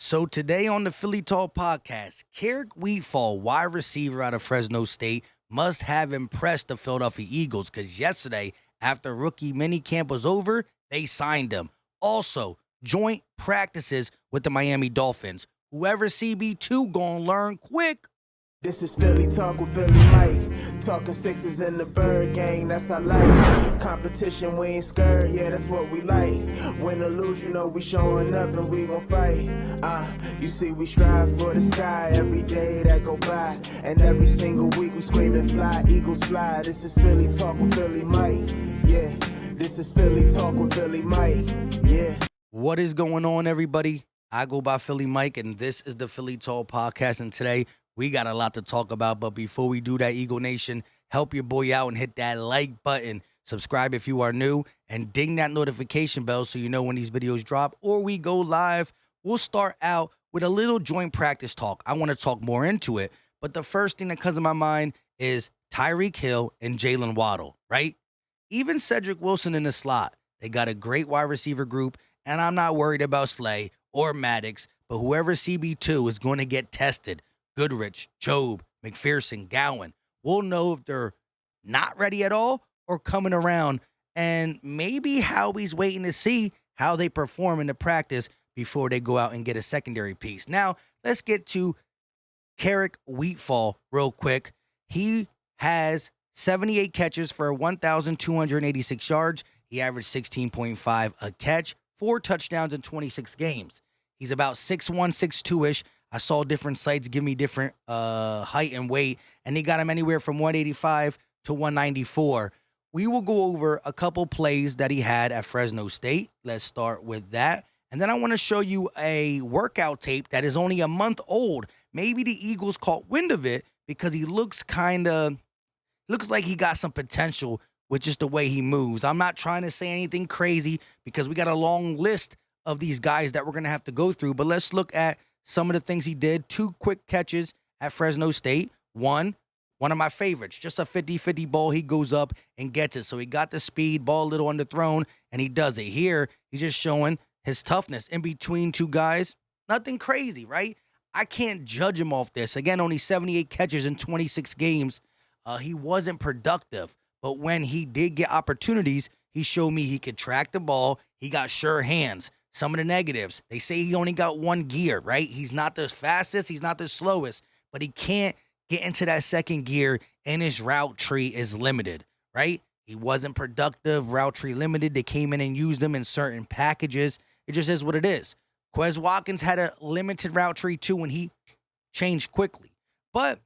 So today on the Philly Talk podcast, Keric Wheatfall, wide receiver out of Fresno State, must have impressed the Philadelphia Eagles because yesterday, after rookie minicamp was over, they signed him. Also, joint practices with the Miami Dolphins. Whoever CB2 gonna learn quick. This is Philly Talk with Philly Mike. Talking sixes in the bird gang, that's I like. Competition, we ain't scared, yeah, that's what we like. Win or lose, you know we showing up and we gon' fight. You see we strive for the sky every day that go by. And every single week we screaming fly, Eagles fly. This is Philly Talk with Philly Mike, yeah. This is Philly Talk with Philly Mike, yeah. What is going on, everybody? I go by Philly Mike, and this is the Philly Talk podcast, and today we got a lot to talk about, but before we do that, Eagle Nation, help your boy out and hit that like button. Subscribe if you are new, and ding that notification bell so you know when these videos drop or we go live. We'll start out with a little joint practice talk. I want to talk more into it, but the first thing that comes to my mind is Tyreek Hill and Jalen Waddle, right? Even Cedric Wilson in the slot. They got a great wide receiver group, and I'm not worried about Slay or Maddox, but whoever CB2 is going to get tested. Goodrich, Job, McPherson, Gowan. We'll know if they're not ready at all or coming around. And maybe Howie's waiting to see how they perform in the practice before they go out and get a secondary piece. Now, let's get to Keric Wheatfall real quick. He has 78 catches for 1,286 yards. He averaged 16.5 a catch, 4 touchdowns in 26 games. He's about 6'1", 6'2"-ish. I saw different sites give me different height and weight, and they got him anywhere from 185 to 194. We will go over a couple plays that he had at Fresno State. Let's start with that. And then I want to show you a workout tape that is only a month old. Maybe the Eagles caught wind of it because he looks like he got some potential with just the way he moves. I'm not trying to say anything crazy because we got a long list of these guys that we're going to have to go through. But let's look at some of the things he did. 2 quick catches at Fresno State. One of my favorites, just a 50-50 ball. He goes up and gets it. So he got the speed, ball a little underthrown, and he does it. Here, he's just showing his toughness in between 2 guys. Nothing crazy, right? I can't judge him off this. Again, only 78 catches in 26 games. He wasn't productive. But when he did get opportunities, he showed me he could track the ball. He got sure hands. Some of the negatives, they say he only got 1 gear, right? He's not the fastest, he's not the slowest, but he can't get into that second gear, and his route tree is limited, right? He wasn't productive, route tree limited. They came in and used them in certain packages. It just is what it is. Quez Watkins had a limited route tree too when he changed quickly. But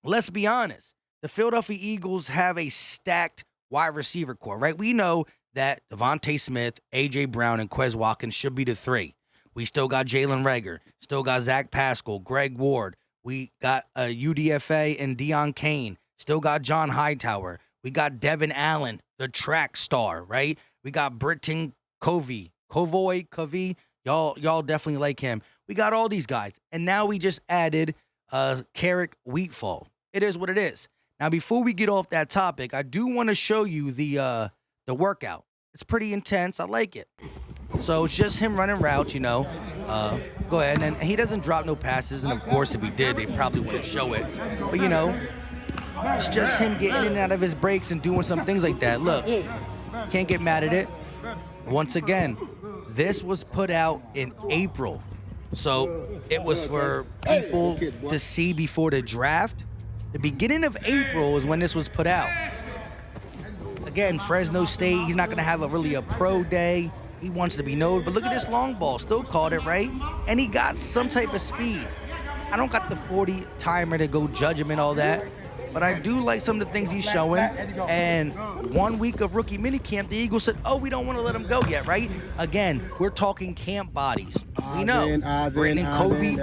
let's be honest, the Philadelphia Eagles have a stacked wide receiver core, right? We know that Devontae Smith, A.J. Brown, and Quez Watkins should be the 3. We still got Jalen Reagor, still got Zach Pascal, Greg Ward. We got UDFA and Deion Kane, still got John Hightower. We got Devin Allen, the track star, right? We got Britton Covey. Y'all definitely like him. We got all these guys. And now we just added Keric Wheatfall. It is what it is. Now, before we get off that topic, I do want to show you the workout. It's pretty intense. I like it. So it's just him running routes, Go ahead. And he doesn't drop no passes. And, of course, if he did, they probably wouldn't show it. But, it's just him getting in and out of his breaks and doing some things like that. Look, can't get mad at it. Once again, this was put out in April. So it was for people to see before the draft. The beginning of April is when this was put out. Again, Fresno State, he's not going to have a pro day. He wants to be known. But look at this long ball. Still caught it, right? And he got some type of speed. I don't got the 40 timer to go judge him and all that. But I do like some of the things he's showing. And 1 week of rookie minicamp, the Eagles said, we don't want to let him go yet, right? Again, we're talking camp bodies. We know. Britton Covey,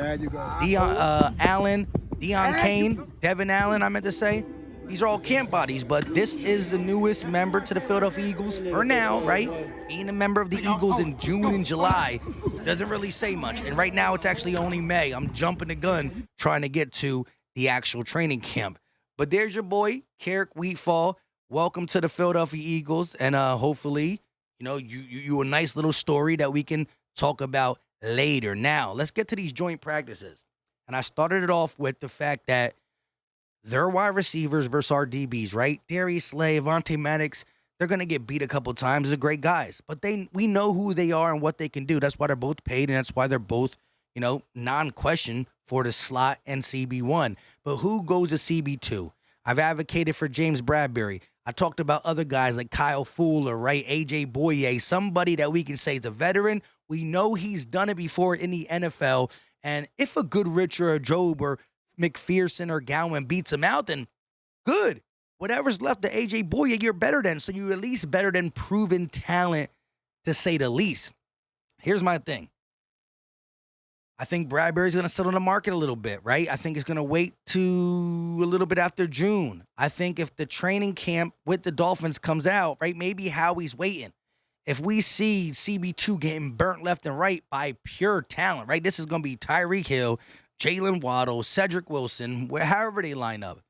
Allen, Deion Kane, Devin Allen, I meant to say. These are all camp bodies, but this is the newest member to the Philadelphia Eagles for now, right? Being a member of the Eagles in June and July doesn't really say much. And right now, it's actually only May. I'm jumping the gun trying to get to the actual training camp. But there's your boy, Keric Wheatfall. Welcome to the Philadelphia Eagles. And hopefully, you a nice little story that we can talk about later. Now, let's get to these joint practices. And I started it off with the fact that their wide receivers versus our DBs, right? Darius Slay, Avonte Maddox, they're gonna get beat a couple times. They're great guys, but we know who they are and what they can do. That's why they're both paid, and that's why they're both, non-question for the slot and CB1. But who goes to CB2? I've advocated for James Bradbury. I talked about other guys like Kyle Fuller, right? AJ Boye, somebody that we can say is a veteran. We know he's done it before in the NFL. And if a Goodrich or a Job or McPherson or Gowan beats him out, then good. Whatever's left of AJ Boye, you're better than. So you're at least better than proven talent, to say the least. Here's my thing. I think Bradbury's going to settle the market a little bit, right? I think it's going to wait to a little bit after June. I think if the training camp with the Dolphins comes out, right, maybe Howie's waiting. If we see CB2 getting burnt left and right by pure talent, right, this is going to be Tyreek Hill, Jalen Waddle, Cedric Wilson, however they line up.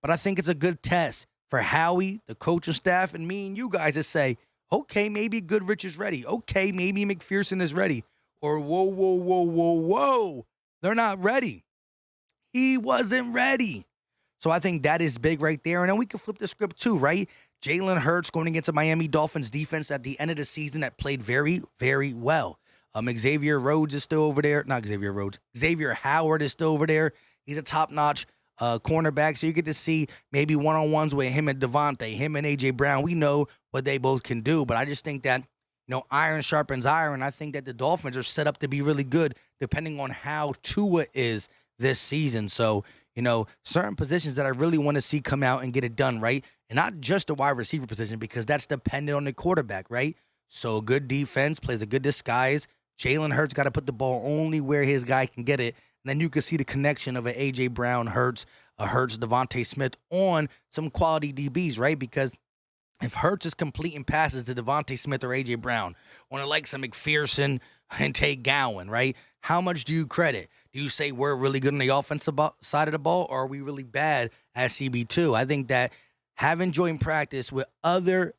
But I think it's a good test for Howie, the coaching staff, and me and you guys to say, okay, maybe Goodrich is ready. Okay, maybe McPherson is ready. Or whoa, they're not ready. He wasn't ready. So I think that is big right there. And then we can flip the script too, right? Jalen Hurts going against a Miami Dolphins defense at the end of the season that played very, very well. Xavier Rhodes is still over there. Not Xavier Rhodes. Xavier Howard is still over there. He's a top-notch cornerback. So you get to see maybe one-on-ones with him and Devontae, him and A.J. Brown. We know what they both can do. But I just think that, iron sharpens iron. I think that the Dolphins are set up to be really good depending on how Tua is this season. So, certain positions that I really want to see come out and get it done, right? And not just the wide receiver position, because that's dependent on the quarterback, right? So good defense plays a good disguise. Jalen Hurts got to put the ball only where his guy can get it. And then you can see the connection of an A.J. Brown, Hurts, Devontae Smith on some quality DBs, right? Because if Hurts is completing passes to Devontae Smith or A.J. Brown, on the likes of McPherson and Tate Gowan, right? How much do you credit? Do you say we're really good on the offensive side of the ball, or are we really bad at CB2? I think that having joint practice with other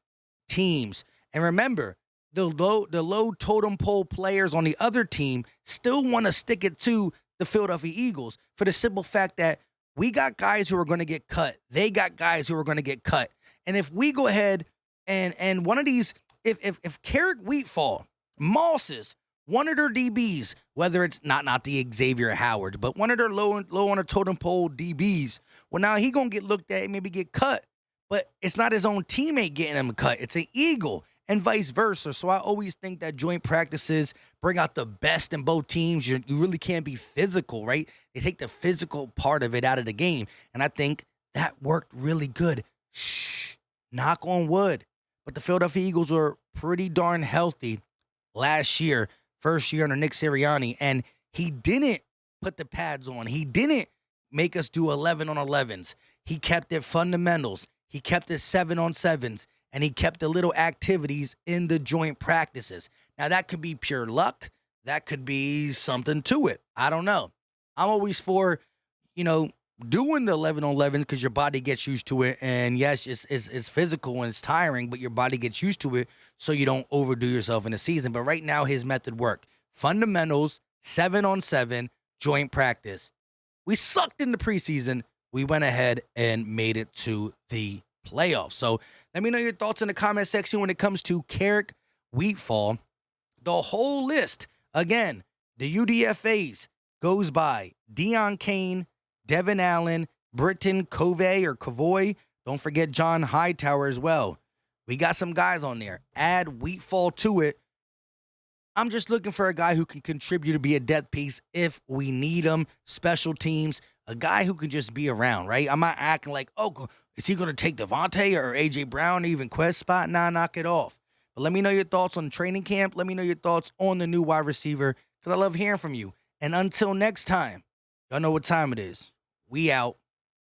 teams, and remember, the low totem pole players on the other team still want to stick it to the Philadelphia Eagles for the simple fact that we got guys who are going to get cut. They got guys who are going to get cut. And if we go ahead and one of these, if Keric Wheatfall, Mosses, one of their DBs, whether it's not the Xavier Howard, but one of their low on a totem pole DBs, well, now he going to get looked at and maybe get cut. But it's not his own teammate getting him cut. It's an Eagle and vice versa. So I always think that joint practices bring out the best in both teams. You really can't be physical, right? They take the physical part of it out of the game. And I think that worked really good. Knock on wood. But the Philadelphia Eagles were pretty darn healthy last year, first year under Nick Sirianni. And he didn't put the pads on. He didn't make us do 11 on 11s. He kept it fundamentals. He kept it 7-on-7s, and he kept the little activities in the joint practices. Now, that could be pure luck. That could be something to it. I don't know. I'm always for, doing the 11-on-11s because your body gets used to it. And, yes, it's physical and it's tiring, but your body gets used to it so you don't overdo yourself in the season. But right now, his method worked. Fundamentals, 7-on-7, joint practice. We sucked in the preseason. We went ahead and made it to the playoffs. So let me know your thoughts in the comment section when it comes to Keric Wheatfall. The whole list, again, the UDFAs goes by Deion Kane, Devin Allen, Britton Covey or Cavoy. Don't forget John Hightower as well. We got some guys on there. Add Wheatfall to it. I'm just looking for a guy who can contribute to be a depth piece if we need him. Special teams, a guy who can just be around, right? I'm not acting like, oh, is he going to take Devontae or A.J. Brown, even Quest spot? Nah, knock it off. But let me know your thoughts on training camp. Let me know your thoughts on the new wide receiver because I love hearing from you. And until next time, y'all know what time it is. We out.